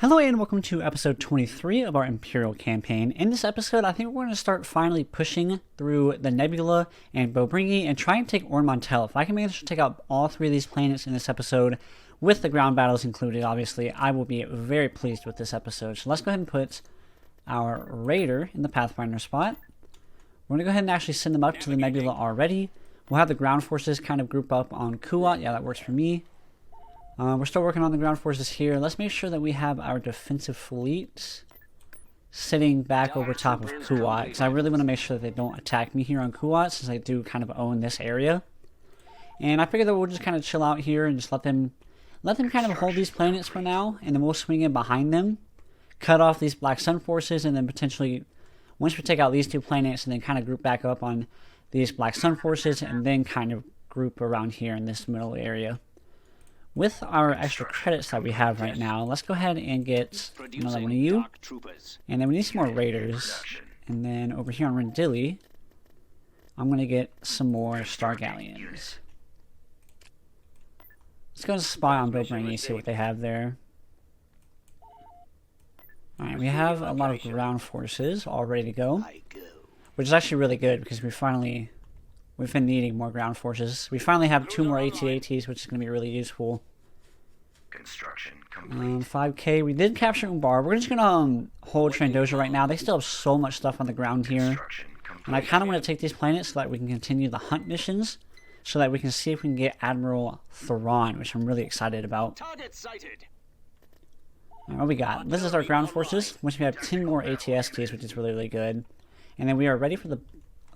Hello and welcome to episode 23 of our Imperial Campaign. In this episode, I think we're going to start finally pushing through the Nebula and Bobringi and try and take Ormontel. If I can manage to take out all three of these planets in this episode, with the ground battles included, obviously, I will be very pleased with this episode. So let's go ahead and put our Raider in the Pathfinder spot. We're going to go ahead and actually send them up to the Nebula already. We'll have the ground forces kind of group up on Kuat. Yeah, that works for me. We're still working on the ground forces here. Let's make sure that we have our defensive fleet sitting back over top of Kuat, because I really want to make sure that they don't attack me here on Kuat, since I do kind of own this area. And I figure that we'll just kind of chill out here and just let them kind of hold these planets for now, and then we'll swing in behind them, cut off these Black Sun forces, and then potentially, once we take out these two planets, and then kind of group back up on these Black Sun forces, and then kind of group around here in this middle area. With our extra credits that we have right now, let's go ahead and get another one of you. And then we need some more raiders. And then over here on Rendili, I'm going to get some more Star Galleons. Let's go to spy on Bobringi, see what they have there. Alright, we have a lot of ground forces all ready to go. Which is actually really good, because we've been needing more ground forces. We finally have 2 more AT-ATs, which is going to be really useful. Construction complete. 5K. We did capture Umbar. We're just going to hold Trandoja right now. They still have so much stuff on the ground here. And I kind of want to take these planets so that we can continue the hunt missions. So that we can see if we can get Admiral Theron, which I'm really excited about. Target sighted. Alright, what we got? This is our ground forces, which we have 10 more ATSTs, which is really, really good. And then we are ready for the...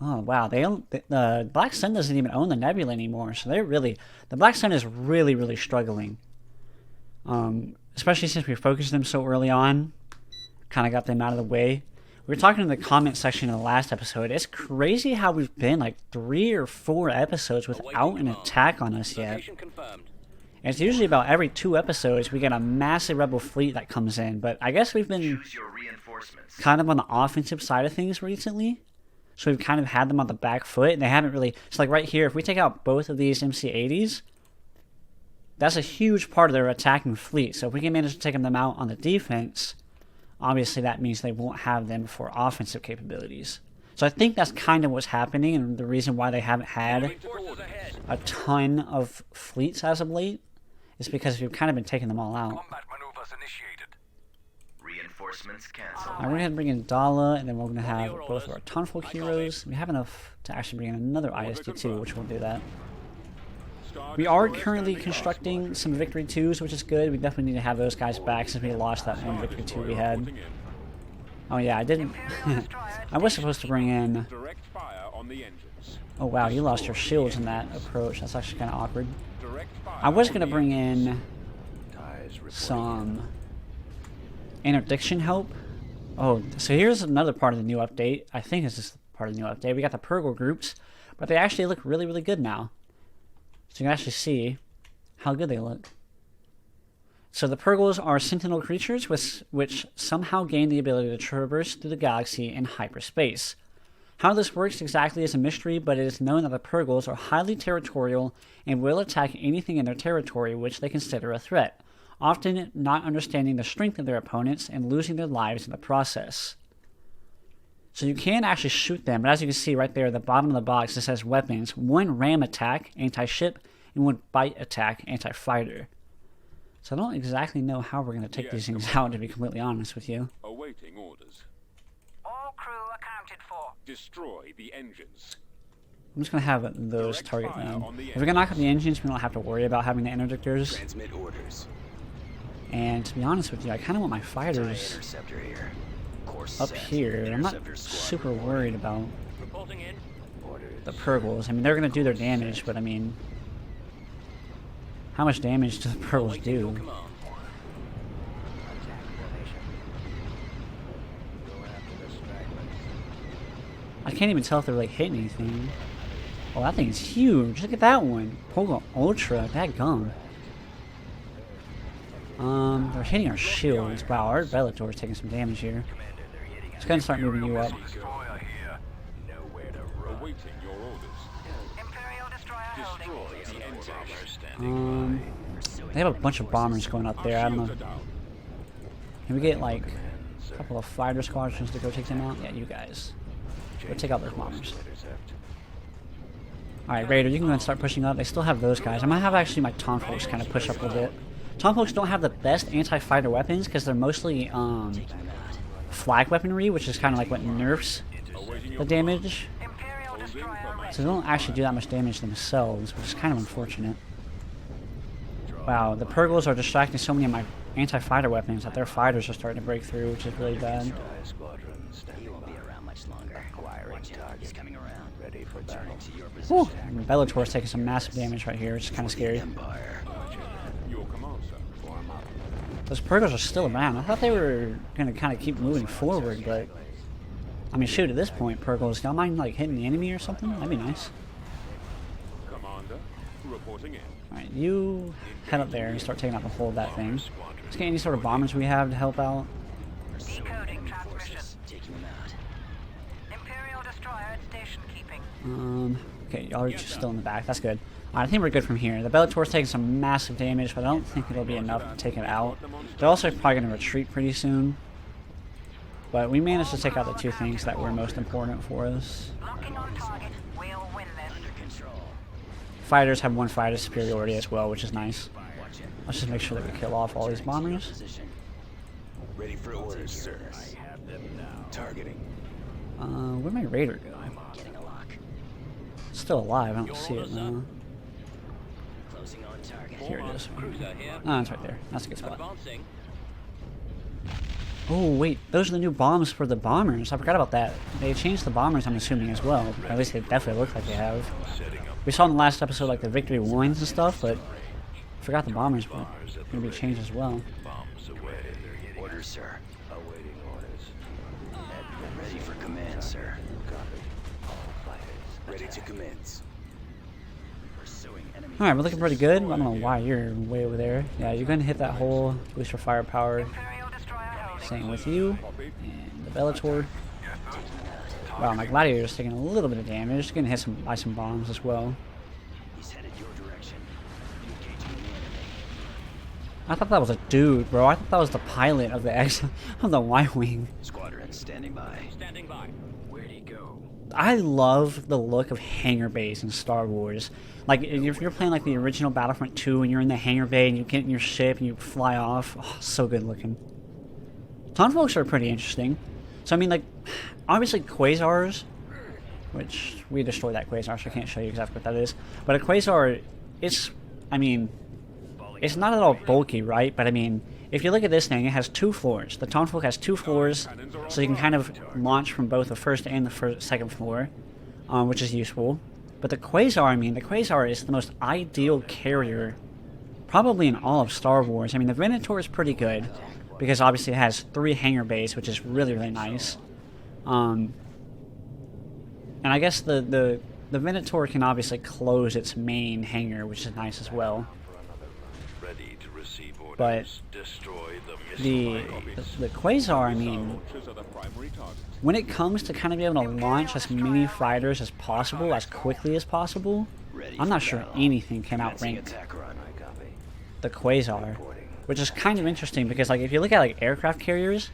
Oh, wow. The Black Sun doesn't even own the Nebula anymore. So the Black Sun is really, really struggling. Especially since we focused them so early on. Kind of got them out of the way. We were talking in the comment section in the last episode. It's crazy how we've been like 3 or 4 episodes without an attack on us yet. And it's usually about every 2 episodes we get a massive rebel fleet that comes in. But I guess we've been kind of on the offensive side of things recently. So we've kind of had them on the back foot, and they haven't really... It's like right here, if we take out both of these MC-80s, that's a huge part of their attacking fleet. So if we can manage to take them out on the defense, obviously that means they won't have them for offensive capabilities. So I think that's kind of what's happening, and the reason why they haven't had a ton of fleets as of late is because we've kind of been taking them all out. Combat maneuvers initiated. Reinforcements canceled. We're going to bring in Dala, and then we're going to have both of our Tonfolk heroes. We have enough to actually bring in another ISD2, which will do that. We are currently constructing some Victory 2s, which is good. We definitely need to have those guys back since we lost that one Victory 2 we had. Oh yeah, I didn't... I was supposed to bring in... Oh wow, you lost your shields in that approach. That's actually kind of awkward. I was going to bring in some interdiction help. Oh, so here's another part of the new update. I think this is part of the new update. We got the Purgle groups, but they actually look really, really good now. So you can actually see how good they look. So the Purgles are sentinel creatures which somehow gain the ability to traverse through the galaxy in hyperspace. How this works exactly is a mystery, but it is known that the Purgles are highly territorial and will attack anything in their territory which they consider a threat, often not understanding the strength of their opponents and losing their lives in the process. So you can actually shoot them, but as you can see right there at the bottom of the box, it says weapons, 1 ram attack, anti-ship, and 1 bite attack, anti-fighter. So I don't exactly know how we're going to take these things out, to be completely honest with you. Awaiting orders. All crew accounted for. Destroy the engines. I'm just going to have those target them. If we can knock out the engines, we don't have to worry about having the interdictors. Transmit orders. And to be honest with you, I kind of want my fighters up here. I'm not super worried about the Purgles. I mean, they're going to do their damage, but I mean, how much damage do the Purgles do? I can't even tell if they're like hitting anything. Oh, that thing is huge. Look at that one. Purgle Ultra. That gum. They're hitting our shields. Wow, our Bellator is taking some damage here. Let's go ahead and start moving you up. They have a bunch of bombers going up there. I don't know. Can we get like a couple of fighter squadrons to go take them out? Yeah, you guys. Go take out those bombers. Alright, Raider, you can go and start pushing up. They still have those guys. I might have actually my Tomfolks kind of push up a little bit. Tomfolks don't have the best anti-fighter weapons because they're mostly flag weaponry, which is kind of like what nerfs the damage. So they don't actually do that much damage themselves, which is kind of unfortunate. Wow, the Purgles are distracting so many of my anti-fighter weapons that their fighters are starting to break through, which is really bad. Whew, Bellator's taking some massive damage right here, which is kind of scary. Those Purgles are still around. I thought they were going to kind of keep moving forward, but... I mean, shoot, at this point, Purgles, y'all mind, like, hitting the enemy or something? That'd be nice. Alright, you head up there and start taking out the whole of that thing. Let's get any sort of bombers we have to help out. Decoding transmission. Imperial destroyer at station keeping. Okay, y'all are just still in the back. That's good. Alright, I think we're good from here. The Bellator's taking some massive damage, but I don't think it'll be enough to take it out. They're also probably going to retreat pretty soon. But we managed to take out the two things that were most important for us. Locking on target. We'll win this. Fighters have one fighter superiority as well, which is nice. Let's just make sure that we kill off all these bombers. Ready for orders, sir. I have them now. Targeting. Where'd my Raider go? It's still alive, I don't see it now. Here it is. Ah, it's right there. That's a good spot. Oh, wait. Those are the new bombs for the bombers. I forgot about that. They changed the bombers, I'm assuming, as well. At least they definitely look like they have. We saw in the last episode, like, the victory wines and stuff, but I forgot the bombers were going to be changed as well. Orders, sir. Awaiting orders. Ready for command, sir. Ready to commence. Alright, we're looking pretty good. I don't know why you're way over there. Yeah, you're going to hit that hole, boost your firepower. Same with you. And the Bellator. Wow, my Gladiator's taking a little bit of damage. Getting hit by some bombs as well. I thought that was a dude, bro. I thought that was the pilot of the of the Y-Wing. Squadron standing by. Standing by. Where'd he go? I love the look of hangar bays in Star Wars. Like, if you're playing like the original Battlefront 2 and you're in the hangar bay and you get in your ship and you fly off, oh, so good looking. Tomfolks are pretty interesting. So, I mean, like, obviously Quasars, which we destroyed that Quasar, so I can't show you exactly what that is. But a Quasar, it's, I mean, it's not at all bulky, right? But, I mean, if you look at this thing, it has two floors. The Tomfolk has two floors, so you can kind of launch from both the first and the second floor, which is useful. But the Quasar, I mean, the Quasar is the most ideal carrier, probably in all of Star Wars. I mean, the Venator is pretty good, because obviously it has 3 hangar bays, which is really, really nice. And I guess the Venator can obviously close its main hangar, which is nice as well. But the Quasar, I mean, when it comes to kind of being able to launch as many fighters as possible, as quickly as possible, I'm not sure anything can outrank the Quasar. Which is kind of interesting because, like, if you look at, like, aircraft carriers,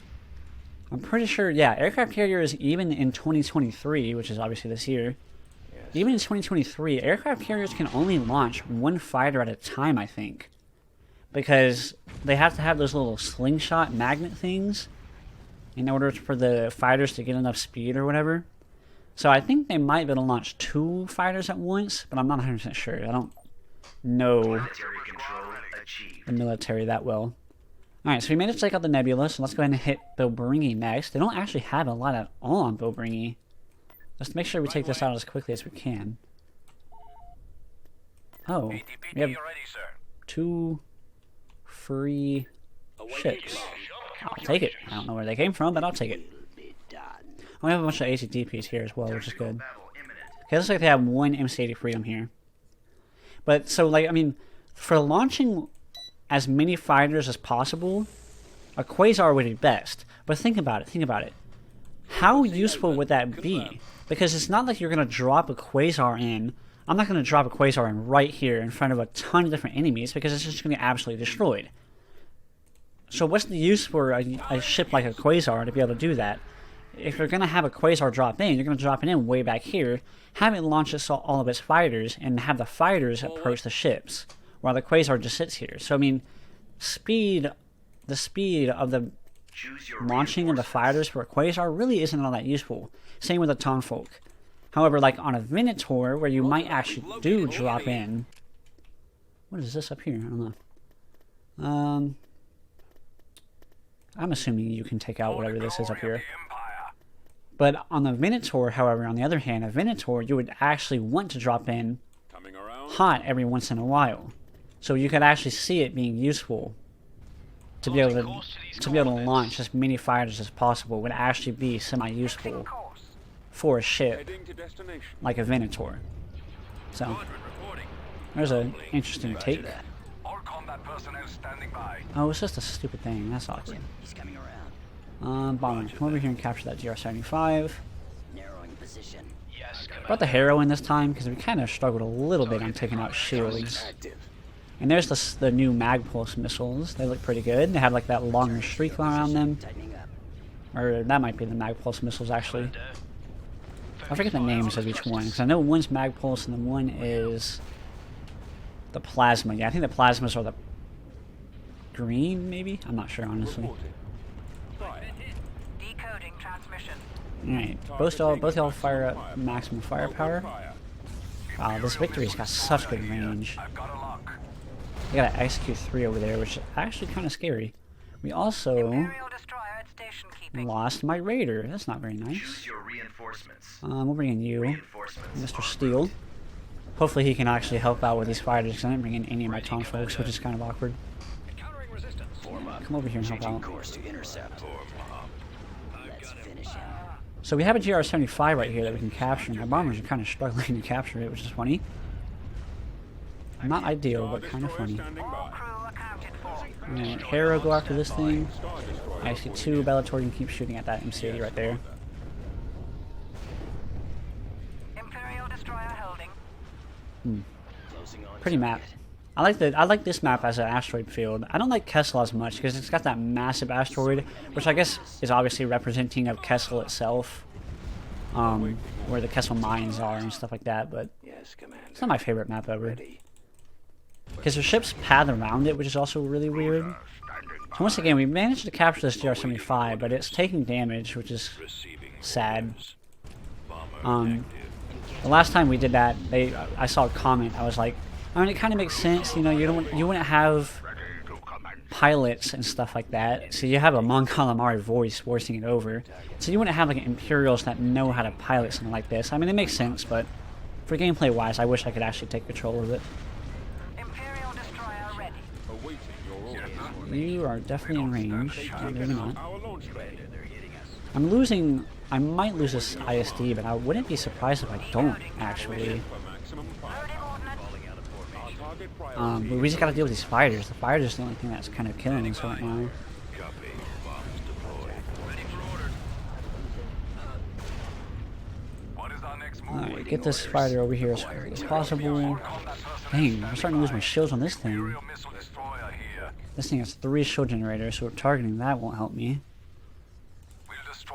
I'm pretty sure, yeah, aircraft carriers, even in 2023, which is obviously this year, even in 2023, aircraft carriers can only launch one fighter at a time, I think. Because they have to have those little slingshot magnet things in order for the fighters to get enough speed or whatever. So I think they might be able to launch 2 fighters at once, but I'm not 100% sure. I don't know the military that well. Alright, so we managed to take out the Nebula, so let's go ahead and hit Bilbringi next. They don't actually have a lot at all on Bilbringi. Let's make sure we take this out as quickly as we can. Oh, we have 2 free ships. I'll take it. I don't know where they came from, but I'll take it. We have a bunch of ATDPs here as well, which is good. Okay, looks like they have 1 MC-80 Freedom here. But, so, like, I mean, for launching as many fighters as possible, a Quasar would be best. But think about it, How useful would that be? Because it's not like you're going to drop a Quasar in. I'm not going to drop a Quasar in right here in front of a ton of different enemies because it's just going to get absolutely destroyed. So what's the use for a ship like a Quasar to be able to do that? If you're going to have a Quasar drop in, you're going to drop it in way back here, have it launch all of its fighters, and have the fighters approach the ships, while the Quasar just sits here. So, I mean, the speed of the launching of the fighters for a Quasar really isn't all that useful. Same with the Tonfolk. However, like on a Venator, where you might actually do drop in... What is this up here? I don't know. I'm assuming you can take out whatever this is up here. But on the Venator, however, on the other hand, a Venator, you would actually want to drop in hot every once in a while. So you could actually see it being useful to be able to launch as many fighters as possible. Would actually be semi-useful for a ship like a Venator. So there's an interesting take. Oh, it's just a stupid thing. That's awkward. Bomber, come over here and capture that GR-75. Brought the Harrow in this time because we kind of struggled a little bit on taking out shields. And there's the new mag pulse missiles. They look pretty good. They have like that longer streak around them. Or that might be the mag pulse missiles actually. I forget the names of each one because I know one's mag pulse and the one is the plasma. Yeah, I think the plasmas are the green, maybe? I'm not sure honestly. Alright, both y'all fire up maximum firepower. Wow, this Victory's got such good range. We got an XQ-3 over there, which is actually kind of scary. We also lost my Raider. That's not very nice. We'll bring in you, Mr. Steele. Hopefully he can actually help out with these fighters, because I didn't bring in any of my Tom folks, which is kind of awkward. Come over here and help out. So we have a GR-75 right here that we can capture, and our bombers are kind of struggling to capture it, which is funny. Not ideal, but kind of funny. Alright, Harrow go after this thing. XQ-2, Bellator can keep shooting at that MC right there. Pretty map. I like this map as an asteroid field. I don't like Kessel as much because it's got that massive asteroid, which I guess is obviously representing of Kessel itself, where the Kessel mines are and stuff like that. But it's not my favorite map ever because the ships path around it, which is also really weird. So once again, we managed to capture this GR-75, but it's taking damage, which is sad. The last time we did that, I saw a comment. I was like, I mean, it kind of makes sense, you know. You wouldn't have pilots and stuff like that, so you have a Mon Calamari voicing it over. So you wouldn't have like Imperials that know how to pilot something like this. I mean, it makes sense, but for gameplay wise, I wish I could actually take control of it. You are definitely in range. No, maybe not. I'm losing. I might lose this ISD, but I wouldn't be surprised if I don't actually. But we just gotta deal with these fighters. The fighters are the only thing that's kind of killing us right now. Alright, get this fighter over here as quickly as possible. Dang, I'm starting to lose my shields on this thing. This thing has 3 shield generators, so targeting that won't help me.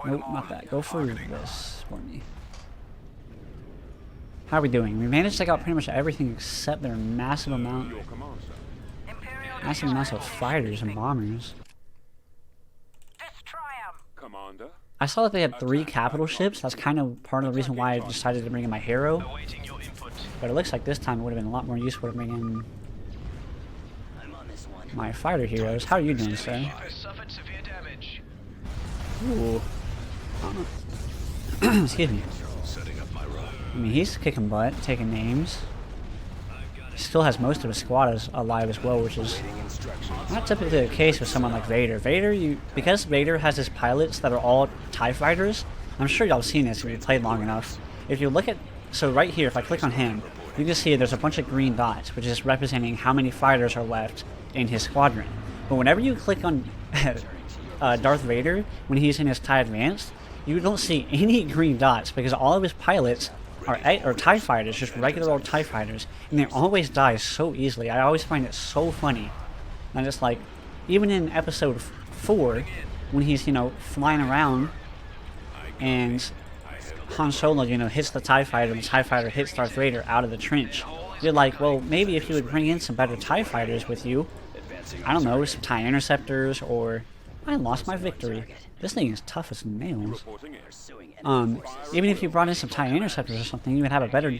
Nope, not that. Go for this for me. How are we doing? We managed to take out pretty much everything except their massive amounts of fighters and bombers. I saw that they had 3 capital ships. That's kind of part of the reason why I decided to bring in my Harrow. But it looks like this time it would have been a lot more useful to bring in my fighter heroes. How are you doing, sir? Ooh. Excuse me. I mean, he's kicking butt, taking names. Still has most of his squad alive as well, which is not typically the case with someone like Vader. Because Vader has his pilots that are all TIE fighters, I'm sure y'all have seen this if you played long enough. If you look at, so right here, if I click on him, you can see there's a bunch of green dots, which is representing how many fighters are left in his squadron. But whenever you click on Darth Vader, when he's in his TIE Advanced, you don't see any green dots because all of his pilots are TIE fighters, just regular old TIE fighters, and they always die so easily. I always find it so funny. I'm just like, even in episode 4, when he's, you know, flying around and Han Solo, you know, hits the TIE fighter and the TIE fighter hits Darth Vader out of the trench, you're like, well, maybe if you would bring in some better TIE fighters with you, I don't know, some TIE interceptors, or I lost my victory. This thing is tough as nails. Even if you brought in some TIE interceptors or something, you would have a better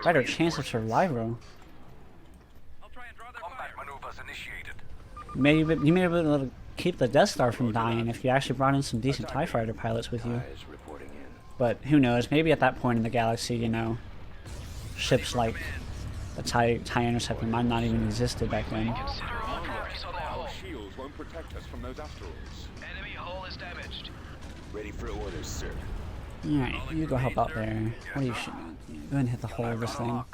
better chance of survival. Maybe you may be able to keep the Death Star from dying if you actually brought in some decent TIE fighter pilots with you. But who knows? Maybe at that point in the galaxy, you know, ships like the TIE Interceptor might not even existed back then. Shields won't protect us from those asteroids. Enemy hull is damaged. Ready for orders, sir. Alright, you go help out there. What are you shooting at? Go ahead and hit the hull of this thing.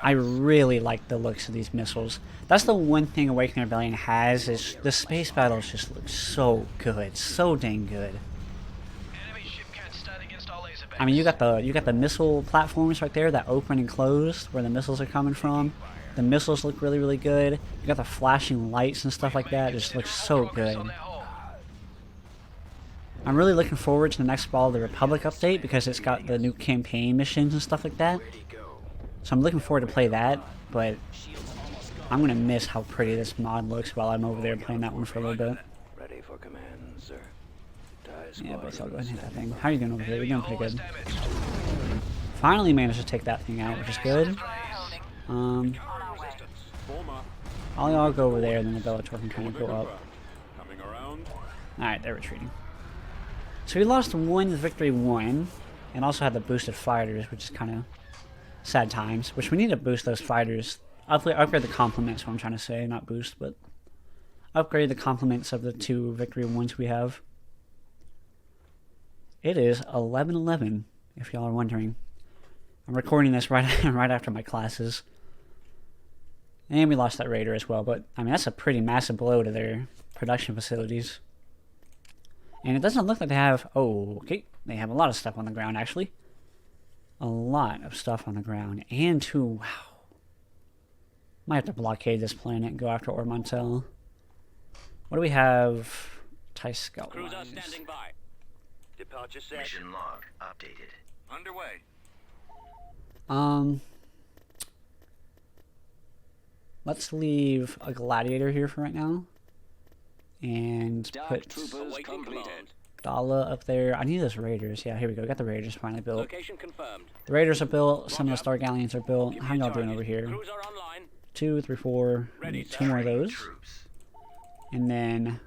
I really like the looks of these missiles. That's the one thing Awakening Rebellion has, is the space battles just look so good, so dang good. I mean, you got the missile platforms right there that open and close where the missiles are coming from. The missiles look really, really good. You got the flashing lights and stuff like that. It just looks so good. I'm really looking forward to the next Ball of the Republic update because it's got the new campaign missions and stuff like that. So I'm looking forward to play that, but I'm gonna miss how pretty this mod looks while I'm over there playing that one for a little bit. Ready for command, sir. Yeah, but I'll go ahead and hit that thing. How are you doing over here? You're doing pretty good. Finally managed to take that thing out, which is good. I'll go over there, and then the Bellator can kind of go up. Alright, they're retreating. So we lost one Victory 1, and also had the boosted fighters, which is kind of sad times. Which we need to boost those fighters. Upgrade the complements, what I'm trying to say. Not boost, but upgrade the complements of the 2 Victory 1s we have. It is 11:11, if y'all are wondering. I'm recording this right after my classes. And we lost that Raider as well, but I mean that's a pretty massive blow to their production facilities. And it doesn't look like they have... Oh, okay. They have a lot of stuff on the ground, actually. A lot of stuff on the ground. And 2... Wow. Might have to blockade this planet and go after Ormontel. What do we have? TIE Scout Crews are standing by. Departure set. Mission log updated. Underway. Let's leave a Gladiator here for right now. And put Dala up there. I need those Raiders. Yeah, here we go. Got the Raiders finally built. Location confirmed. The Raiders are built. Some of the Star Galleons are built. How y'all doing over here? Crews are online. 2, 3, 4. We need 2 more of those. And then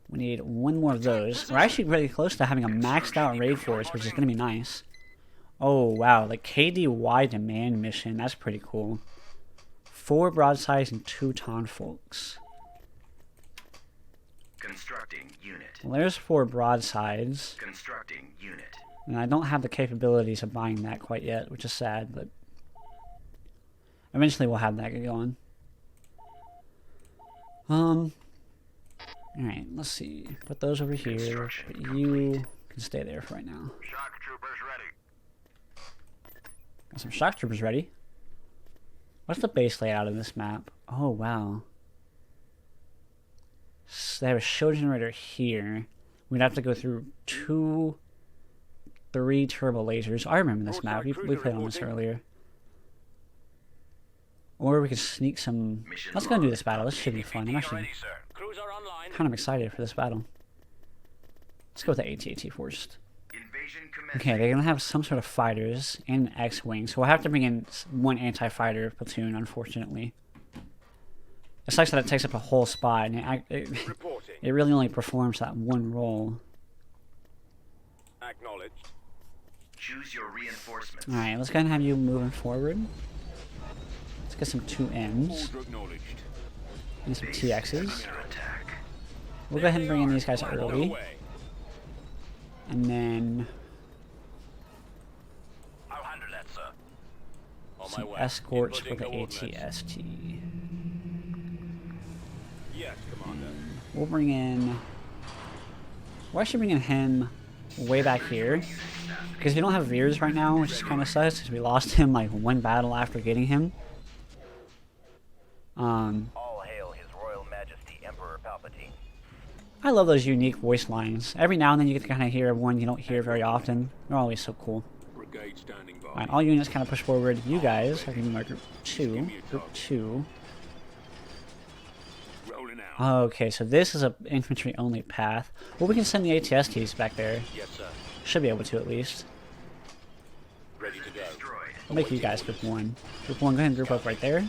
we need 1 more of those. We're actually really close to having a maxed out raid force, which is going to be nice. Oh, wow. The KDY demand mission. That's pretty cool. 4 broadsides and 2 tonfolks. Constructing unit. Well, there's 4 broadsides. Constructing unit. And I don't have the capabilities of buying that quite yet, which is sad, but eventually we'll have that going. Alright, let's see. Put those over here, but you can stay there for right now. Shock troopers ready. Got some shock troopers ready. What's the base layout of this map? Oh, wow. So they have a shield generator here. We'd have to go through 2, 3 turbo lasers. I remember this map. We played on this earlier. Or we could sneak some... Let's go and do this battle. This should be fun. I'm actually kind of excited for this battle. Let's go with the AT-AT first. Okay, they're going to have some sort of fighters and an X-Wing, so we'll have to bring in 1 anti-fighter platoon, unfortunately. It sucks that it takes up a whole spot, and it really only performs that 1 role. Acknowledged. Choose your reinforcements. Alright, let's go ahead and have you moving forward. Let's get some 2Ms. And some TXs. We'll go ahead and bring in these guys early. And then... some escorts for the ATST. Yes, Commander. We'll bring in... We're actually bringing him way back here. Because we don't have Veers right now, which is kind of sucks, because we lost him like 1 battle after getting him. All hail His Royal Majesty Emperor Palpatine. I love those unique voice lines. Every now and then you get to kind of hear one you don't hear very often. They're always so cool. Brigade standing by. Alright, all units kind of push forward. You guys, I can do my group 2. Group 2. Rolling out. Okay, so this is a infantry only path. Well, we can send the ATSTs back there. Yes, sir. Should be able to at least. Ready to go. Destroyed. I'll make you guys group 1. Group 1, go ahead and group up right there.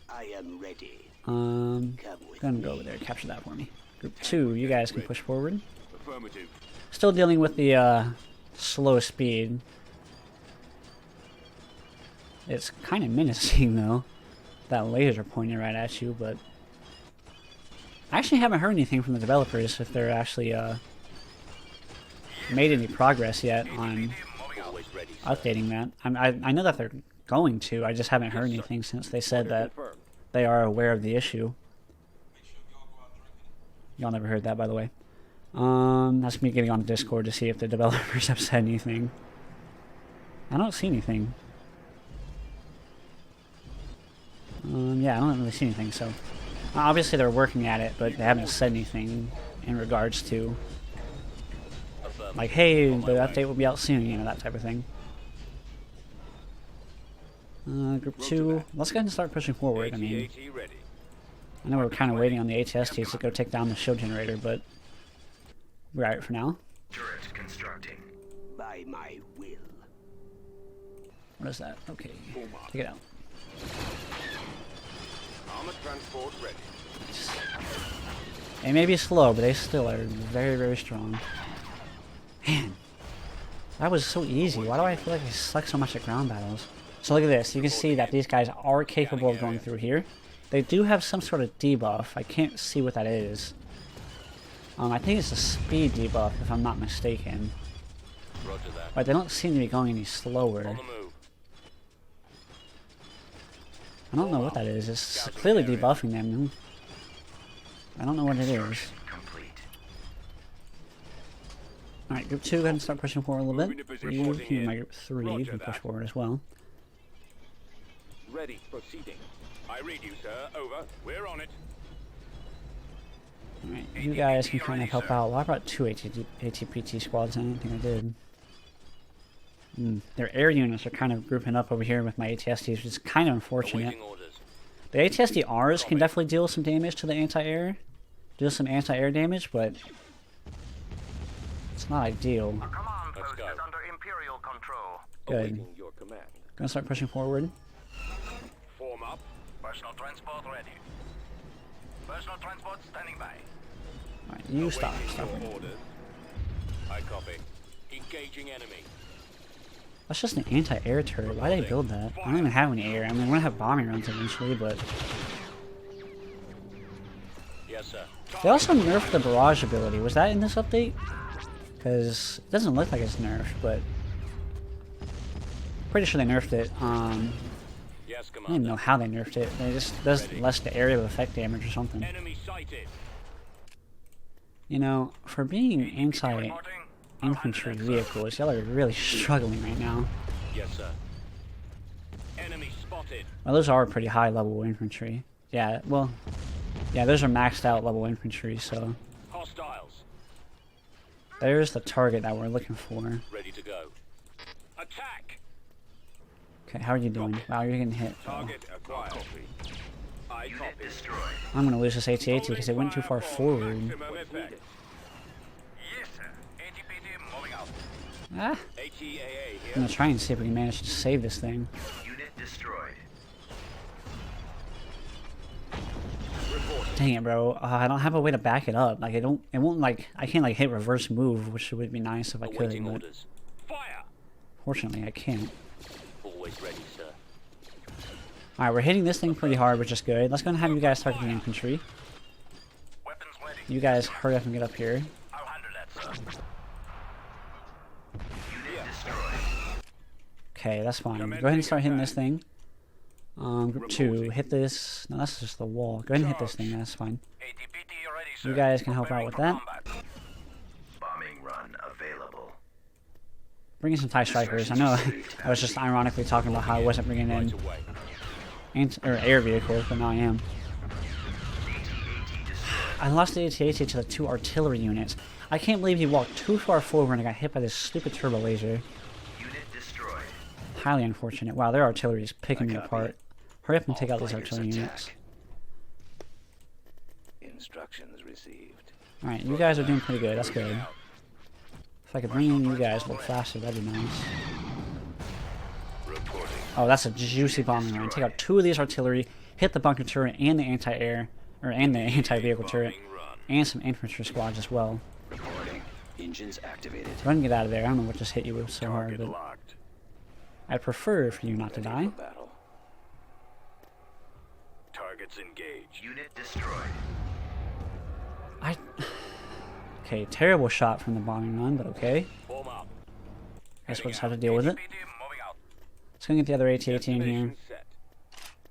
I am ready. Go Come with ahead and go over there. Capture that for me. Group 2, you guys can push forward. Affirmative. Still dealing with the slow speed. It's kind of menacing though. That laser pointing right at you, but I actually haven't heard anything from the developers if they're actually made any progress yet on Always ready. updating that. I know that they're going to. I just haven't heard anything since they said that they are aware of the issue. Y'all never heard that, by the way. That's me getting on Discord to see if the developers have said anything. I don't see anything. Yeah, I don't really see anything, so... obviously they're working at it, but they haven't said anything in regards to... like, hey, the update will be out soon, you know, that type of thing. Group 2, let's go ahead and start pushing forward. I mean, AT ready. I know we're kind of waiting on the ATSTs to go take down the shield generator, but we're alright for now. Turret constructing. by my will. What is that? Okay, take it out. Armored transport ready. They may be slow, but they still are very, very strong. Man, that was so easy. Why do I feel like I suck so much at ground battles? So look at this. You can see that these guys are capable of going through here. They do have some sort of debuff. I can't see what that is. I think it's a speed debuff, if I'm not mistaken. Roger that. But they don't seem to be going any slower. On the move. I don't know what that is. It's clearly debuffing them. I don't know what it is. Complete. Alright, group 2, go ahead and start pushing forward a little Moving to bit. position. You can my group 3, you Roger can push that. forward as well. Ready. Proceeding. I read you, sir. Over. We're on it. Alright, you guys can kind of help out. Well, I brought 2 ATPT squads in. I don't think I did. Their air units are kind of grouping up over here with my ATSTs, which is kind of unfortunate. Awaiting orders. The ATST-Rs can definitely deal some damage to the anti-air. Deal some anti-air damage, but it's not ideal. Command Let's post go. is under Imperial control. Good. Awaiting your command. Gonna start pushing forward. Form up. Personal transport ready. Personal transport standing by. Alright, you stop. Awaiting Stop. your orders. I copy. Engaging enemy. That's just an anti-air turret. Why did they build that? I don't even have any air. I mean, we're gonna have bombing runs eventually, but... Yes, sir. They also nerfed the barrage ability. Was that in this update? Because it doesn't look like it's nerfed, but... pretty sure they nerfed it. Yes, I don't even commander. know how they nerfed it. They just does less the area of effect damage or something. Enemy sighted. You know, for being anti-infantry vehicles, y'all are really struggling right now. Yes, sir. Enemy spotted. Well, those are pretty high level infantry. Yeah, well, yeah, those are maxed out level infantry, so Hostiles. there's the target that we're looking for. Ready to go. Attack. Okay, how are you doing? Wow, you're getting hit. Oh, Target acquired. I Unit copy. destroyed. I'm gonna lose this AT-AT because it went too far forward. Maximum effect. Yes, sir. ATPT moving out. Ah, ATAA I'm here. gonna try and see if we can manage to save this thing. Unit destroyed. Reporting. Dang it, bro. I don't have a way to back it up. Like, it won't like, I can't like hit reverse move, which would be nice if I could, Awaiting but orders. Fire. fortunately I can't. Always ready, sir. Alright, we're hitting this thing pretty hard, which is good. Let's go and have you guys target the infantry. Weapons ready. You guys hurry up and get up here. I'll handle that, sir. Unit destroyed. Okay, that's fine. Go ahead and start hitting this thing. Group 2, hit this. No, that's just the wall. Go ahead and hit this thing, that's fine. ATPT ready, sir. You guys can help out Preparing with for that. combat. Bombing run available. Bring in some TIE strikers. I know I was just ironically talking about how I wasn't bringing Right in away. or air vehicles, but now I am. I lost the AT-AT to the 2 artillery units. I can't believe he walked too far forward and got hit by this stupid turbo laser. Unit destroyed. Highly unfortunate. Wow, their artillery is picking me apart. Hurry up and take out these artillery units. Instructions received. Alright, you guys are doing pretty good. That's good. If I could bring in you guys a little faster, that'd be nice. Oh, that's a juicy bombing run. Take out 2 of these artillery, hit the bunker turret and the anti-air, or and the anti-vehicle turret, and some infantry squads as well. Reporting. Engines activated. Run and get out of there. I don't know what just hit you so hard, but I'd prefer for you not to die. Battle. Targets engaged. Unit destroyed. Okay, terrible shot from the bombing run, but okay. Form up. Guess we'll just have to deal with it. Moving out. Let's go get the other AT-AT in here. Set.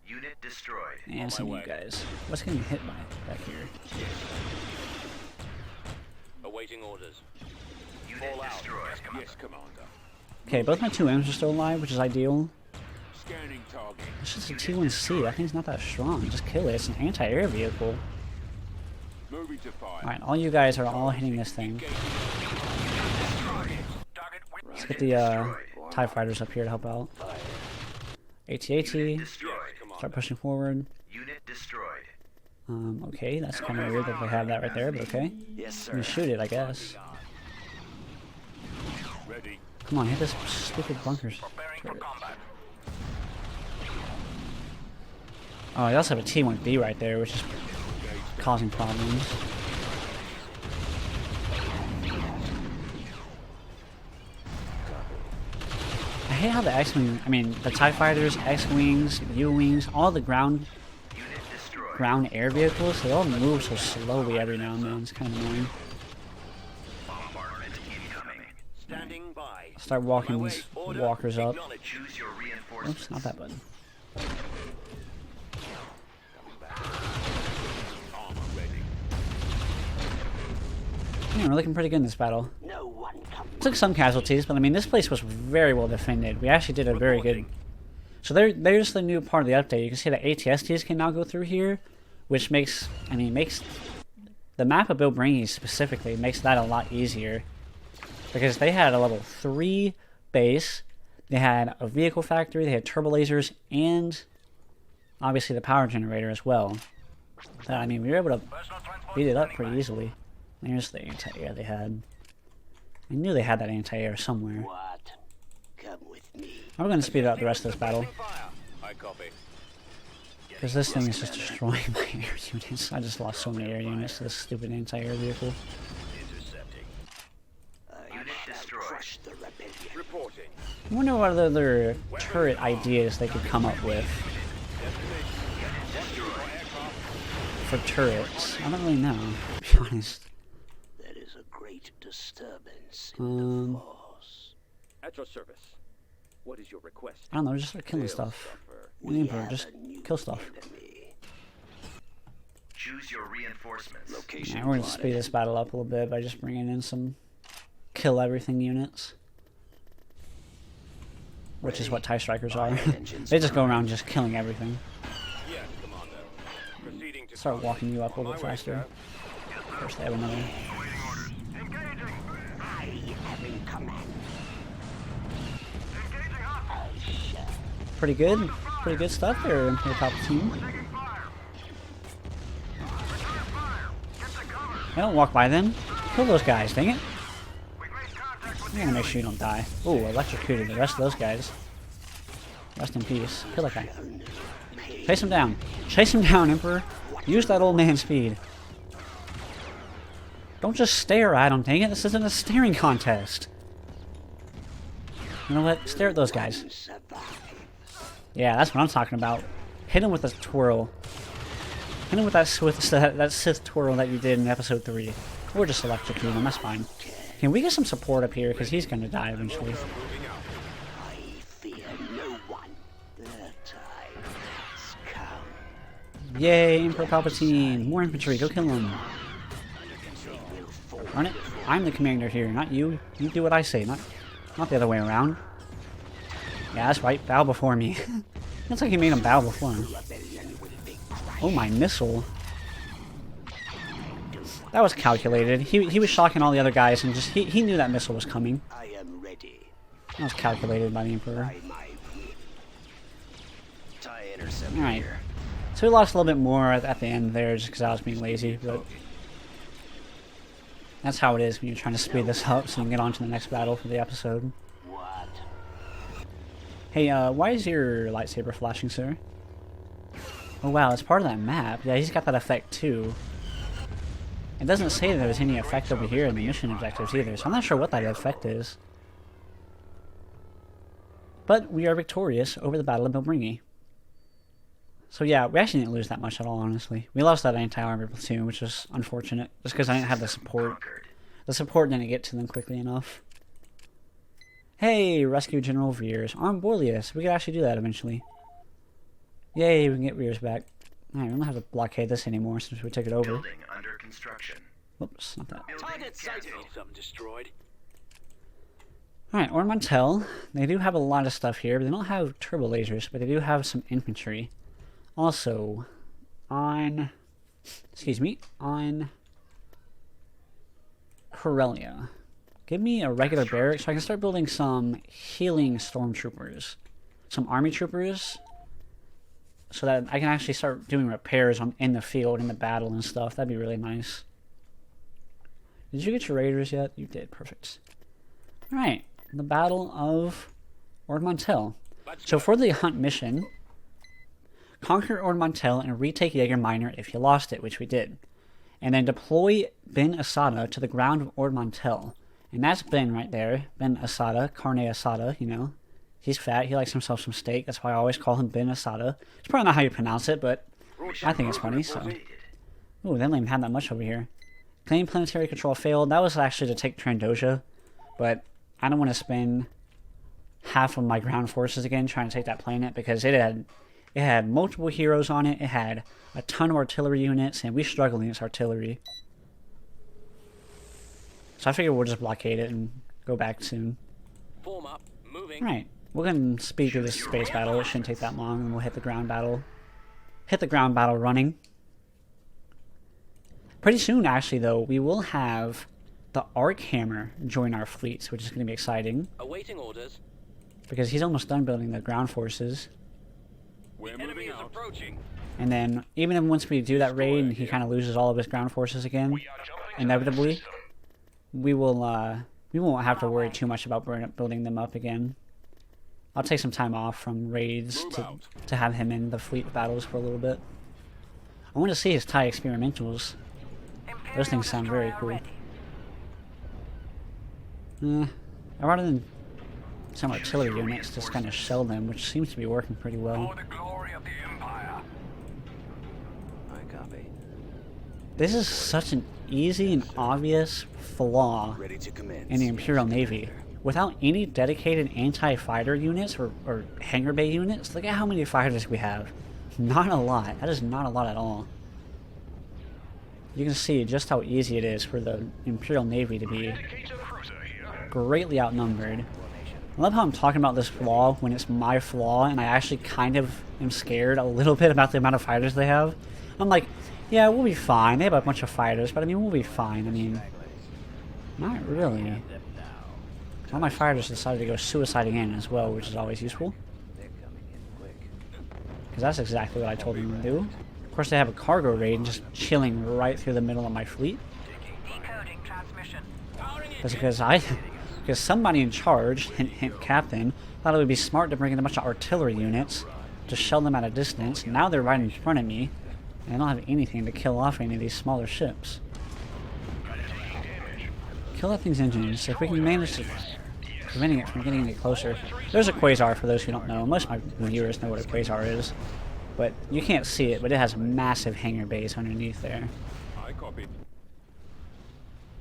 Unit destroyed. And some of you guys. What's getting hit by back here? Awaiting orders. Unit destroyed. Yes, Commander. Okay, both my 2 M's are still alive, which is ideal. Scanning target. It's just a T1C. That thing's not that strong. Just kill it. It's an anti-air vehicle. Moving to fire. Alright, all you guys are all hitting this thing. Target Let's get the TIE fighters up here to help out. AT-AT. destroyed. Start pushing forward. Unit destroyed. Okay, that's kind of weird that they have that right there, but okay. Yes, You can sir. shoot it, I guess. Ready. Come on, hit this stupid bunkers. Preparing for combat. Oh, I also have a T1B right there, which is causing problems. I hate how the X-Wing, I mean, the TIE Fighters, X-Wings, U-Wings, all the ground air vehicles, they all move so slowly every now and then. It's kind of annoying. Bombardment incoming. Standing by. Start walking these walkers up. Choose your reinforcements. Oops, not that button. Armor ready. Yeah, we're looking pretty good in this battle. No one comes. Took some casualties, but I mean, this place was very well defended. We actually did a very good. So there's the new part of the update. You can see that ATSTs can now go through here, which makes, I mean, makes the map of Bill Bringy specifically makes that a lot easier, because they had a level 3 base, they had a vehicle factory, they had turbo lasers, and obviously the power generator as well. So, I mean, we were able to beat it up pretty easily. There's the anti-air they had. I knew they had that anti-air somewhere. What? Come with me. I'm going to speed up the rest of this battle, I copy. because this thing is just destroying my air units. I just lost so many air units to this stupid anti-air vehicle. Intercepting. Unit destroyed. Crush the rebellion. Reporting. I wonder what other turret ideas they could come up with for turrets. I don't really know, to be honest. There is a great disturbance in the force. At your service. What is your request? I don't know, just start killing stuff. We Emperor, have just a new kill stuff. enemy. Choose your reinforcements. Location Yeah, we're going to plotted. speed this battle up a little bit by just bringing in some kill everything units. Which is what TIE Strikers are. They just go around just killing everything. Yes, Commander. Proceeding to Start walking you up a little bit faster. Of course, they have another. I am in command. Pretty good stuff there, Imperial Palpatine. I don't walk by them. Kill those guys, dang it. I'm gonna make sure you don't die. Ooh, electrocuted the rest of those guys. Rest in peace. Kill that guy. Chase him down. Chase him down, Emperor. Use that old man speed. Don't just stare at him, dang it. This isn't a staring contest. You know what? Stare at those guys. Yeah, that's what I'm talking about. Hit him with a twirl. Hit him with that Sith twirl that you did in episode 3. Or just electrocute him, that's fine. Can we get some support up here? Because he's going to die eventually. I fear no one. The time has come. Yay, Emperor Palpatine. More infantry, go kill him. Darn it. I'm the commander here, not you. You do what I say, not the other way around. Yeah, that's right. Bow before me. Looks like he made him bow before. Oh, my missile. That was calculated. He was shocking all the other guys, and just he knew that missile was coming. I am ready. That was calculated by the Emperor. TIE interceptor Alright. here. So we lost a little bit more at the end there just because I was being lazy, but that's how it is when you're trying to speed this up so you can get on to the next battle for the episode. What? Hey, why is your lightsaber flashing, sir? Oh wow, it's part of that map. Yeah, he's got that effect too. It doesn't say there was any effect over here in the mission objectives either, so I'm not sure what that effect is. But we are victorious over the Battle of Bilbringi. So yeah, we actually didn't lose that much at all, honestly. We lost that anti-armor platoon, which was unfortunate, just because I didn't have the support. The support didn't get to them quickly enough. Hey, rescue General Veers. On Borlius. We could actually do that eventually. Yay, we can get Veers back. Alright, we don't have to blockade this anymore since we took it over. Building under construction. Whoops, not that. Target sighted. Something destroyed. Alright, Ormontel. They do have a lot of stuff here, but they don't have turbo lasers, but they do have some infantry. Also, on Corellia, give me a regular barrack so I can start building some healing stormtroopers, some army troopers, so that I can actually start doing repairs in the field, in the battle and stuff. That'd be really nice. Did you get your raiders yet? You did, perfect. Alright, the Battle of Ormontel. So for the hunt mission, conquer Ormontel and retake Jaeger Minor if you lost it, which we did. And then deploy Ben Asada to the ground of Ormontel. And that's Ben right there. Ben Asada, Carne Asada, you know. He's fat, he likes himself some steak, that's why I always call him Ben Asada. It's probably not how you pronounce it, but I think it's funny, so. Ooh, they don't even have that much over here. Claim planetary control failed. That was actually to take Trandoja, but I don't want to spend half of my ground forces again trying to take that planet because it had multiple heroes on it. It had a ton of artillery units, and we struggled against artillery. So I figured we'll just blockade it and go back soon. Form up. Moving. Right, we're going to speed through this space battle. It shouldn't take that long, and we'll hit the ground battle. Hit the ground battle running. Pretty soon, actually, though, we will have the Arkhammer join our fleets, which is going to be exciting. Awaiting orders. Because he's almost done building the ground forces. Enemy is approaching. And then, even if once we do that raid and he kind of loses all of his ground forces again, inevitably, we won't have to worry too much about building them up again. I'll take some time off from raids to have him in the fleet battles for a little bit. I want to see his TIE experimentals. Those things sound very cool. Rather than some artillery units, just kind of shell them, which seems to be working pretty well. For the glory of the Empire. I copy. This is such an easy and obvious flaw Ready to commence. in the Imperial Navy. Without any dedicated anti-fighter units or hangar bay units, look at how many fighters we have. Not a lot. That is not a lot at all. You can see just how easy it is for the Imperial Navy to be greatly outnumbered. I love how I'm talking about this flaw when it's my flaw, and I actually kind of am scared a little bit about the amount of fighters they have. I'm like, yeah, we'll be fine. They have a bunch of fighters, but I mean, we'll be fine. I mean, not really. All my fighters decided to go suiciding in as well, which is always useful. Because that's exactly what I told them to do. Of course, they have a cargo raid just chilling right through the middle of my fleet. Decoding transmission. That's because somebody in charge, hint hint captain, thought it would be smart to bring in a bunch of artillery units to shell them at a distance. Now they're right in front of me, and I don't have anything to kill off any of these smaller ships. Kill that thing's engines. If we can manage to preventing it from getting any closer. There's a quasar for those who don't know. Most of my viewers know what a quasar is. But you can't see it, but it has massive hangar bays underneath there. I copy.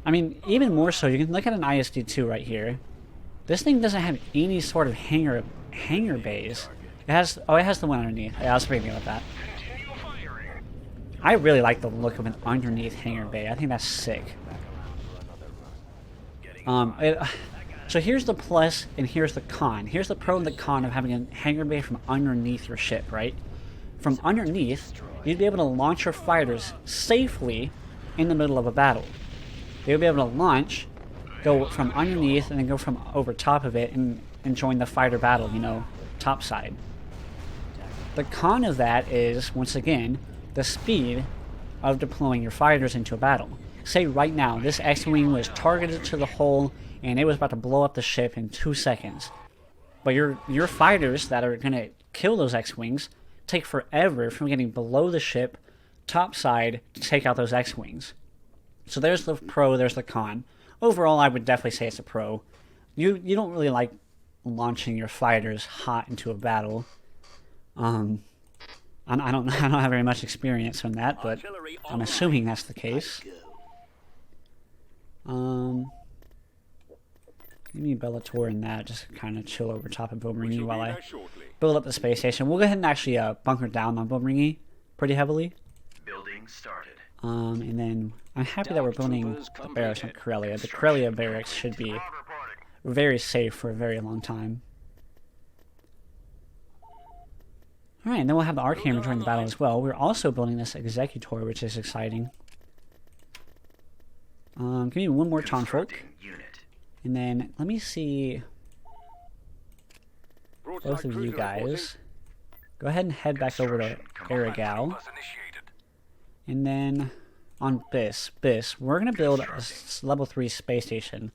I mean, even more so, you can look at an ISD-2 right here. This thing doesn't have any sort of hangar bays. It has the one underneath. Yeah, I was thinking about that. I really like the look of an underneath hangar bay. I think that's sick. So here's the plus and here's the con. Here's the pro and the con of having a hangar bay from underneath your ship, right? From underneath, you'd be able to launch your fighters safely in the middle of a battle. They would be able to launch, go from underneath, and then go from over top of it and join the fighter battle, you know, topside. The con of that is, once again, the speed of deploying your fighters into a battle. Say right now, this X-Wing was targeted to the hull, and it was about to blow up the ship in 2 seconds. But your fighters that are going to kill those X-Wings take forever from getting below the ship, topside, to take out those X-Wings. So there's the pro, there's the con. Overall, I would definitely say it's a pro. You don't really like launching your fighters hot into a battle. I don't have very much experience on that, but I'm assuming that's the case. Give me Bellator and that, just kind of chill over top of Bobringi while I build up the space station. We'll go ahead and actually bunker down on Bobringi pretty heavily. Building started. And then I'm happy that we're building the barracks on Corellia. The Corellia barracks should be very safe for a very long time. Alright, and then we'll have the arc hammer during the battle as well. We're also building this Executor, which is exciting. Give me one more Tonfolk. And then, let me see both of you guys. Go ahead and head back over to Aragal. And then, on Biss, we're going to build a level 3 space station.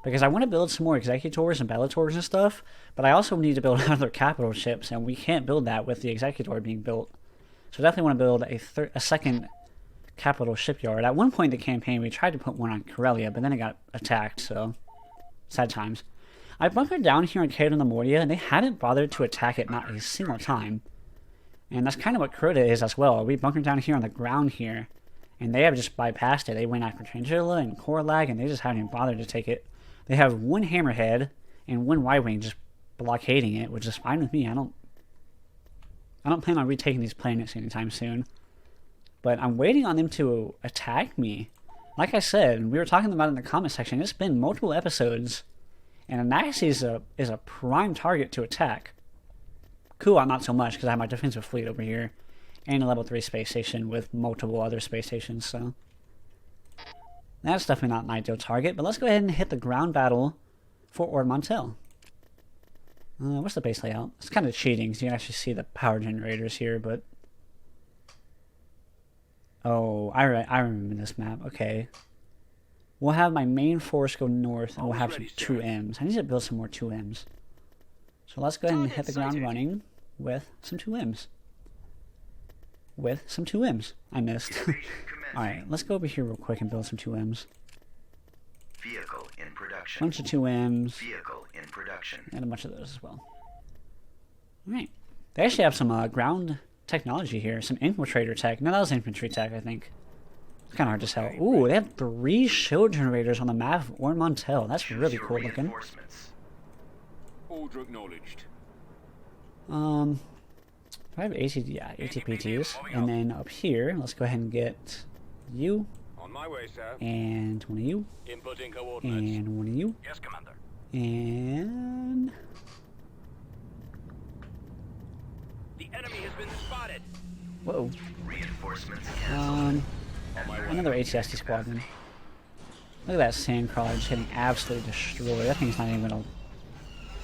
Because I want to build some more Executors and Bellators and stuff, but I also need to build other capital ships, and we can't build that with the Executor being built. So I definitely want to build a second capital shipyard. At one point in the campaign, we tried to put one on Corellia, but then it got attacked, so sad times. I bunkered down here on Cato Nemoria, and they hadn't bothered to attack it not a single time. And that's kind of what Crota is as well. We bunkered down here on the ground here, and they have just bypassed it. They went after Tangilla and Corlag, and they just haven't even bothered to take it. They have one Hammerhead and one Y-Wing just blockading it, which is fine with me. I don't plan on retaking these planets anytime soon. But I'm waiting on them to attack me. Like I said, we were talking about it in the comment section, it's been multiple episodes, and Anaxi is a prime target to attack. Kuat not so much, because I have my defensive fleet over here, and a level 3 space station with multiple other space stations, so that's definitely not an ideal target. But let's go ahead and hit the ground battle for Ord Mantell. What's the base layout? It's kind of cheating, because you can actually see the power generators here, but oh, I remember this map. Okay. We'll have my main force go north, and we'll have some 2Ms. I need to build some more 2Ms. So let's go ahead and hit the ground running with some 2Ms. I missed. Alright, let's go over here real quick and build some 2Ms. Vehicle in production. Bunch of 2Ms. Vehicle in production. And a bunch of those as well. Alright. They actually have some ground technology here. Some infiltrator tech. No, that was infantry tech, I think. It's kind of hard to tell. Ooh, they have 3 shield generators on the map of Ord Mantell. That's really cool looking. Order acknowledged. I have ATPTs. And then up here, let's go ahead and get you. On my way, sir. And one of you. Inputting coordinates. And one of you. Yes, Commander. And The enemy has been spotted. whoa. Reinforcements. Another ATST squadron. Look at that sandcrawler just getting absolutely destroyed. That thing's not even gonna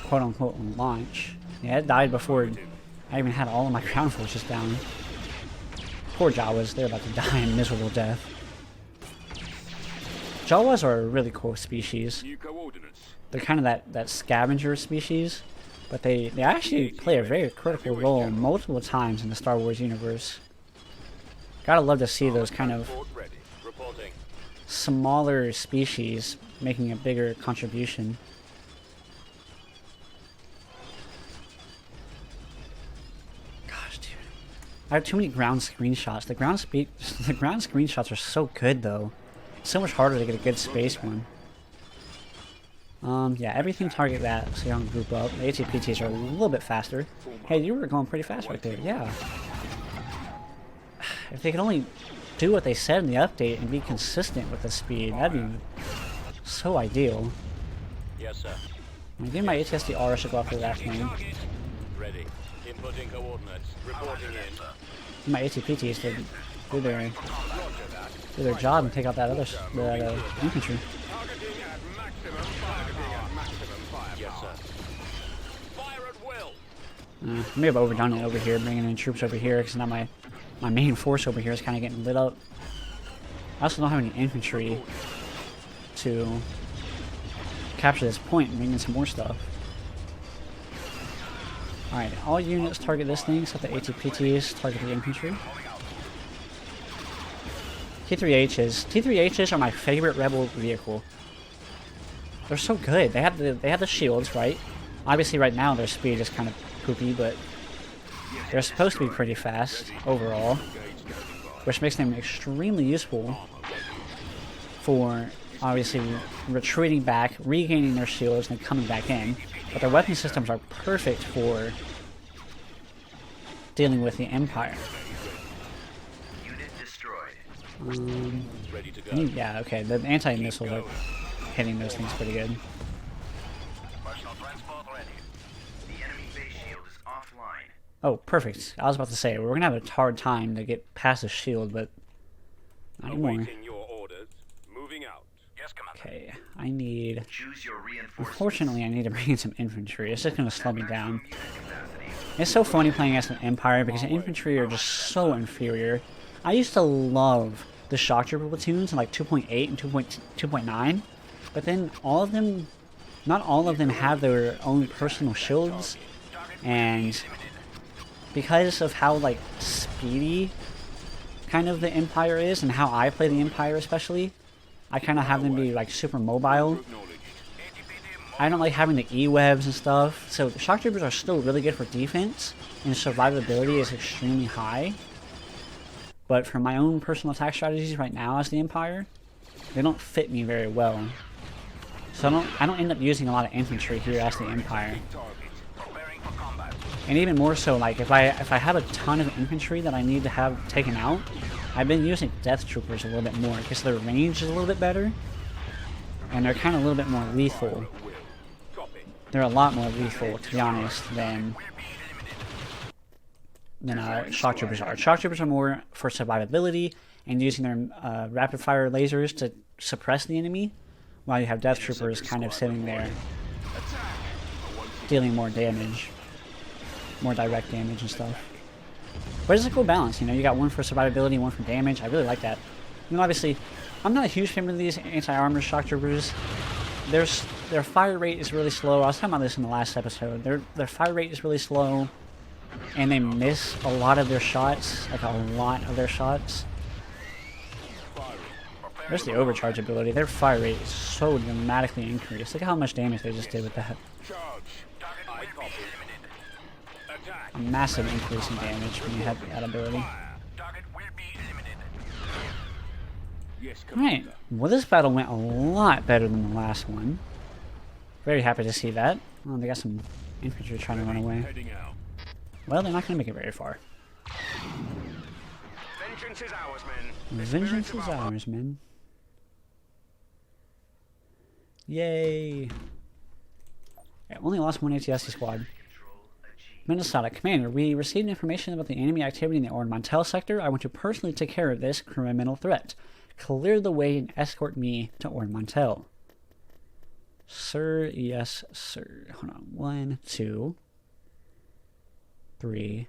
quote unquote launch. Yeah, it died before I even had all of my ground forces down. Poor Jawas, they're about to die a miserable death. Jawas are a really cool species. New coordinates. They're kind of that scavenger species, but they actually play a very critical role multiple times in the Star Wars universe. Gotta love to see those kind of smaller species making a bigger contribution. Gosh, dude. I have too many ground screenshots. The ground screenshots are so good though. It's so much harder to get a good space one. Yeah, everything target that so you don't group up. The ATPTs are a little bit faster. Hey, you were going pretty fast right there, yeah. If they could only do what they said in the update and be consistent with the speed, that'd be so ideal. Yes, sir. I think my ATSDR should go after that thing. Ready. Inputting coordinates. Reporting in. My ATPTs to do their job and take out that other infantry. Targeting at maximum fire. Yes, sir. Fire at will. I may have overdone it over here, bringing in troops over here, because now my main force over here is kind of getting lit up. I also don't have any infantry to capture this point and bring in some more stuff. Alright, all units target this thing, except the ATPTs target the infantry. T3Hs are my favorite rebel vehicle. They're so good. They have the shields, right? Obviously right now their speed is kind of poopy, but they're supposed to be pretty fast overall, which makes them extremely useful for obviously retreating back, regaining their shields, and then coming back in. But their weapon systems are perfect for dealing with the Empire. Unit destroyed. Ready to go. Yeah, okay, the anti-missiles are hitting those things pretty good. Personal transport ready. The enemy base shield is offline. Oh, perfect. I was about to say, we're gonna have a hard time to get past the shield, but not anymore. Awaiting your orders. Moving out. Yes, Commander. Okay, I need... Choose your reinforcements. Unfortunately, I need to bring in some infantry. It's just gonna slow me down. Unit capacity. It's so funny playing as an Empire because the infantry are just so inferior. I used to love the shock trooper platoons in like 2.8 and 2.9, but then all of them, not all of them have their own personal shields, and because of how like speedy kind of the Empire is and how I play the Empire especially, I kind of have them be like super mobile. I don't like having the E-webs and stuff, so the shock troopers are still really good for defense, and survivability is extremely high. But for my own personal attack strategies right now as the Empire, they don't fit me very well. So I don't end up using a lot of infantry here as the Empire. Preparing for combat. And even more so, like if I have a ton of infantry that I need to have taken out, I've been using death troopers a little bit more because their range is a little bit better, and they're kind of a little bit more lethal. They're a lot more lethal, to be honest, than shock troopers are. Shock troopers are more for survivability and using their rapid fire lasers to suppress the enemy, while you have death troopers kind of sitting there dealing more damage, more direct damage and stuff. But it's a cool balance, you know, you got one for survivability, one for damage. I really like that. You know, obviously, I'm not a huge fan of these anti-armor shock troopers. Their fire rate is really slow. I was talking about this in the last episode. Their fire rate is really slow, and they miss a lot of their shots, like a lot of their shots. There's the overcharge ability. Their fire rate is so dramatically increased. Look at how much damage they just did with that. A massive increase in damage when you have that ability. Target will be eliminated. Yes, Alright, well this battle went a lot better than the last one. Very happy to see that. Oh, they got some infantry trying to run away. Heading out. Well, they're not going to make it very far. Vengeance is ours, men. Vengeance is ours, men. Yay! I only lost one ATSC squad. Minnesota Commander, we received information about the enemy activity in the Ord Mantell sector. I want to personally take care of this criminal threat. Clear the way and escort me to Ord Mantell. Sir, yes, sir. Hold on. 1, 2, 3,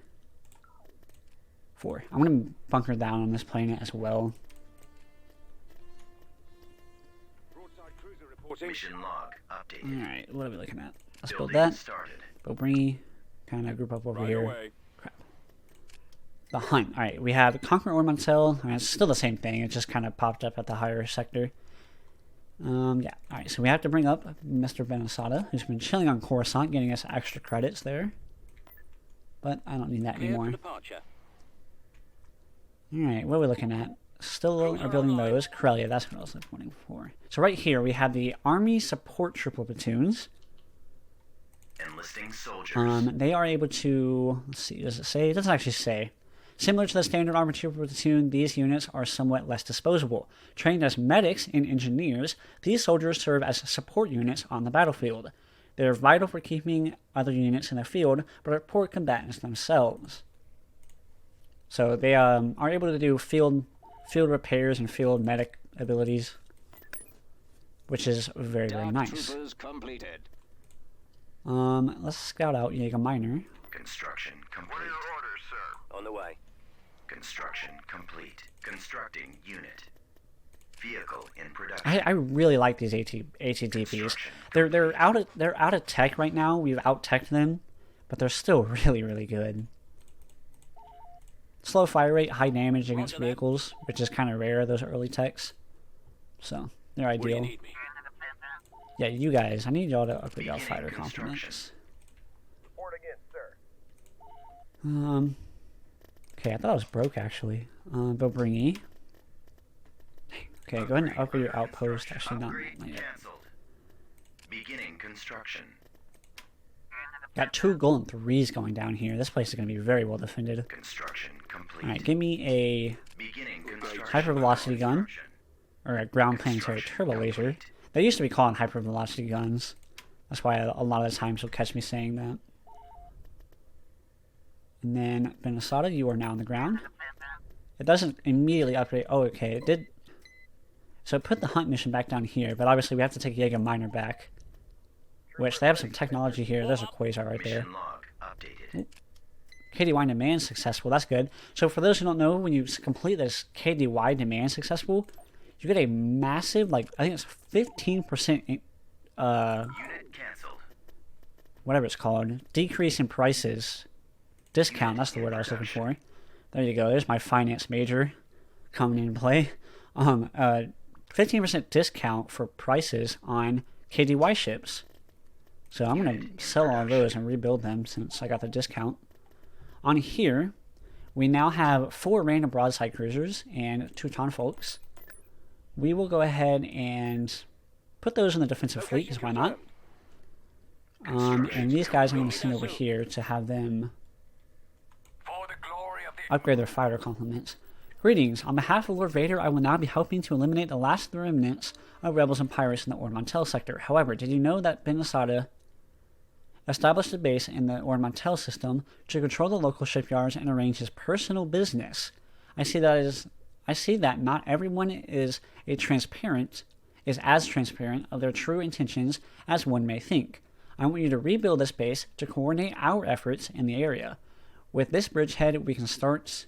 4. I'm going to bunker down on this planet as well. Broadside cruiser reporting. Mission log updated. Alright, what are we looking at? Let's build Building that. started. Bobringy. Kind of group up over Right here. away. The hunt. Alright, we have Conquer Ord Mantell. I mean, it's still the same thing. It just kind of popped up at the higher sector. Yeah. Alright, so we have to bring up Mr. Benesada, who's been chilling on Coruscant, getting us extra credits there. But I don't need that anymore. Alright, what are we looking at? Still are building those. Corellia, that's what I was looking for. So right here, we have the Army Support Trooper platoons. Enlisting soldiers. They are able to, let's see, does it say? It doesn't actually say. Similar to the standard armored trooper platoon, these units are somewhat less disposable. Trained as medics and engineers, these soldiers serve as support units on the battlefield. They're vital for keeping other units in the field, but are poor combatants themselves. So they are able to do field repairs and field medic abilities, which is very, very nice. Let's scout out Jaeger Miner. Construction complete. What are your orders, sir? On the way. Construction complete. Constructing unit. Vehicle in production. I really like these ATDPs. They're out of tech right now. We've out-teched them, but they're still really, really good. Slow fire rate, high damage against vehicles, which is kind of rare, those early techs. So, they're ideal. Yeah, you guys, I need y'all to upgrade y'all fighter compliments. Okay, I thought I was broke actually. Bobringi. Okay, go ahead and upgrade your outpost. Actually, not yet. Beginning construction. Got 2 golden 3s going down here. This place is going to be very well defended. Construction complete. Alright, give me a hypervelocity gun. Or a ground planetary turbo laser. They used to be called hypervelocity guns. That's why a lot of the times you'll catch me saying that. And then, Benesada, you are now on the ground. It doesn't immediately upgrade. Oh, okay, it did. So it put the hunt mission back down here, but obviously we have to take Jaeger Miner back. Which, they have some technology here. There's a Quasar right there. KDY demand successful, that's good. So for those who don't know, when you complete this KDY demand successful, you get a massive, like, I think it's 15%, Unit canceled. whatever it's called, decrease in prices. Discount, that's the word I was looking for. There you go, there's my finance major coming into play. 15% discount for prices on KDY ships. So I'm going to sell all those and rebuild them since I got the discount. On here, we now have 4 random broadside cruisers and 2 Tonfolks. We will go ahead and put those in the defensive fleet, because why not? And these guys I'm going to send over here to have them upgrade their fighter complements. Greetings. On behalf of Lord Vader, I will now be helping to eliminate the last remnants of rebels and pirates in the Ord Mantell sector. However, did you know that Benesada established a base in the Ord Mantell system to control the local shipyards and arrange his personal business? I see that not everyone is as transparent of their true intentions as one may think. I want you to rebuild this base to coordinate our efforts in the area. With this bridgehead, we can start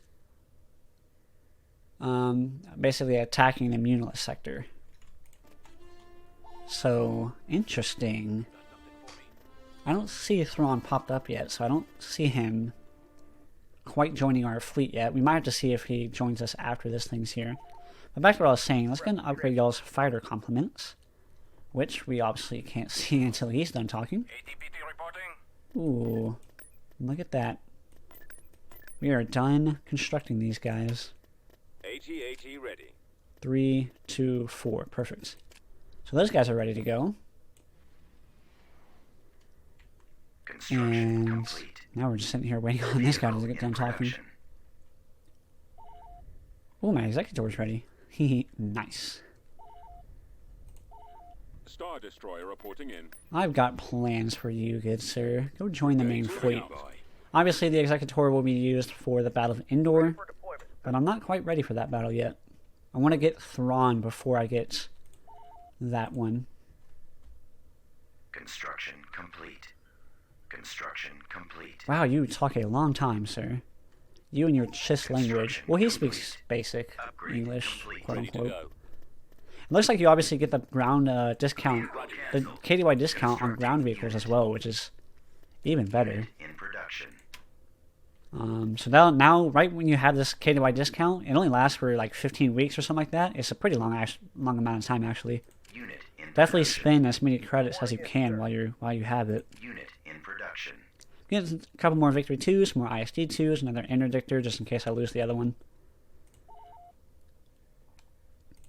basically attacking the Munilus sector. So, interesting. I don't see Thrawn popped up yet, so I don't see him quite joining our fleet yet. We might have to see if he joins us after this thing's here. But back to what I was saying, let's go and upgrade y'all's fighter complements, which we obviously can't see until he's done talking. Ooh, look at that. We are done constructing these guys. AT ready. 3, 2, 4. Perfect. So those guys are ready to go. And now we're just sitting here waiting on this guy to get done talking. Oh, my Executor's ready. Nice. Star Destroyer reporting in. I've got plans for you, good sir. Go join the main fleet. Obviously, the Executor will be used for the Battle of Endor, but I'm not quite ready for that battle yet. I want to get Thrawn before I get that one. Construction complete. Construction complete. Wow, you talk a long time, sir. You and your Chiss language. Well, he speaks basic English, quote unquote. It looks like you obviously get the ground discount, the KDY discount on ground vehicles as well, which is even better. In production. So now, right when you have this KDY discount, it only lasts for like 15 weeks or something like that. It's a pretty long amount of time, actually. Definitely spend as many credits as you can while you have it. Unit in production. Get a couple more Victory 2s, more ISD 2s, another Interdictor just in case I lose the other one.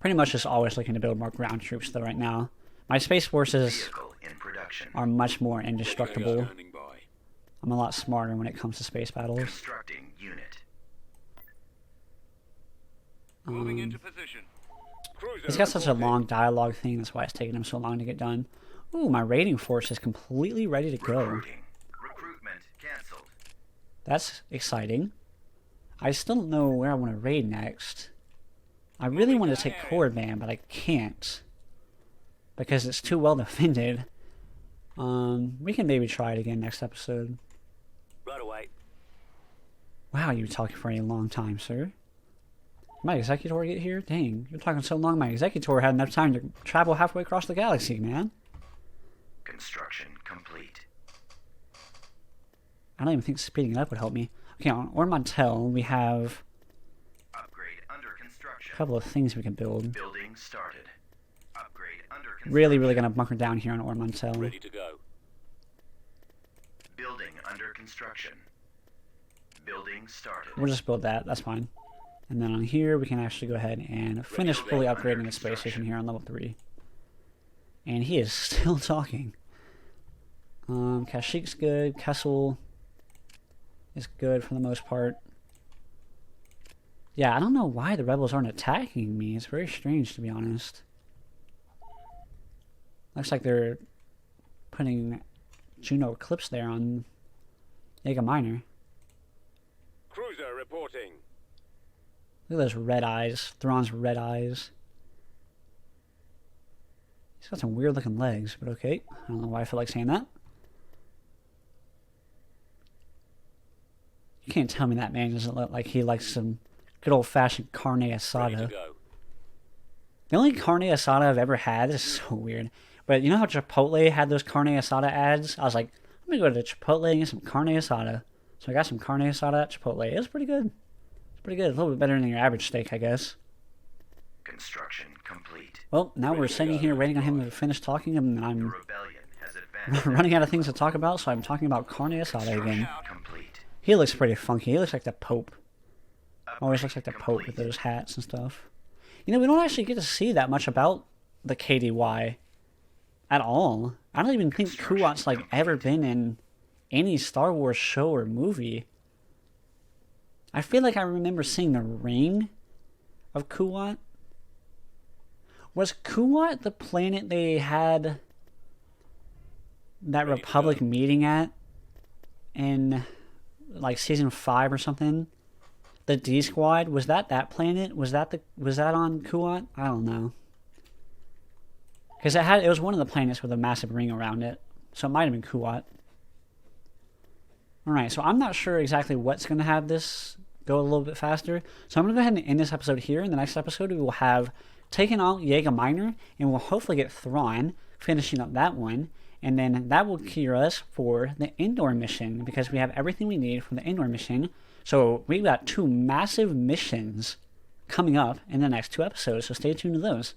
Pretty much just always looking to build more ground troops though right now. My Space Forces are much more indestructible. I'm a lot smarter when it comes to space battles. Constructing unit. Moving into position. He's got such a long dialogue thing, that's why it's taking him so long to get done. Ooh, my raiding force is completely ready to go. Recruitment canceled. That's exciting. I still don't know where I want to raid next. I really want to take Korriban, but I can't. Because it's too well defended. We can maybe try it again next episode. Right away. Wow, you were talking for a long time, sir. My Executor get here? Dang, you're talking so long my Executor had enough time to travel halfway across the galaxy, man. Construction complete. I don't even think speeding it up would help me. Okay, on Ormontel, we have Upgrade under construction. a couple of things we can build. Building started. Upgrade under construction. Really gonna bunker down here on Ormontel. Ready to go. Building under construction. Building started. We'll just build that, that's fine. And then on here, we can actually go ahead and finish fully upgrading the space station here on level 3. And he is still talking. Kashyyyk's good. Kessel is good for the most part. Yeah, I don't know why the rebels aren't attacking me. It's very strange, to be honest. Looks like they're putting Juno Eclipse there on Jaeger Minor. Cruiser reporting. Look at those red eyes. Thrawn's red eyes. He's got some weird looking legs, but okay. I don't know why I feel like saying that. You can't tell me that man doesn't look like he likes some good old fashioned carne Ready to asada. go. The only carne asada I've ever had, this is so weird, but you know how Chipotle had those carne asada ads? I was like, let me go to Chipotle and get some carne asada. So I got some carne asada at Chipotle. It was pretty good. It's pretty good. A little bit better than your average steak, I guess. Construction complete. Well, now we're sitting here waiting on him to finish talking, and The I'm rebellion has advanced. running out of things to talk about, so I'm talking about carne asada again. Complete. He looks pretty funky. He looks like the Pope. Always looks like the Pope with those hats and stuff. You know, we don't actually get to see that much about the KDY at all. I don't even think Kuwat's like ever been in any Star Wars show or movie. I feel like I remember seeing the ring of Kuwat. Was Kuwat the planet they had that Republic meeting at in like season 5 or something? The D Squad, was that planet? Was that on Kuwat? I don't know. Because it was one of the planets with a massive ring around it, so it might have been Kuwat. All right, so I'm not sure exactly what's going to have this go a little bit faster. So I'm going to go ahead and end this episode here. In the next episode, we will have taken out Jaeger Minor, and we'll hopefully get Thrawn, finishing up that one. And then that will clear us for the Endor mission, because we have everything we need for the Endor mission. So we've got 2 massive missions coming up in the next 2 episodes, so stay tuned to those.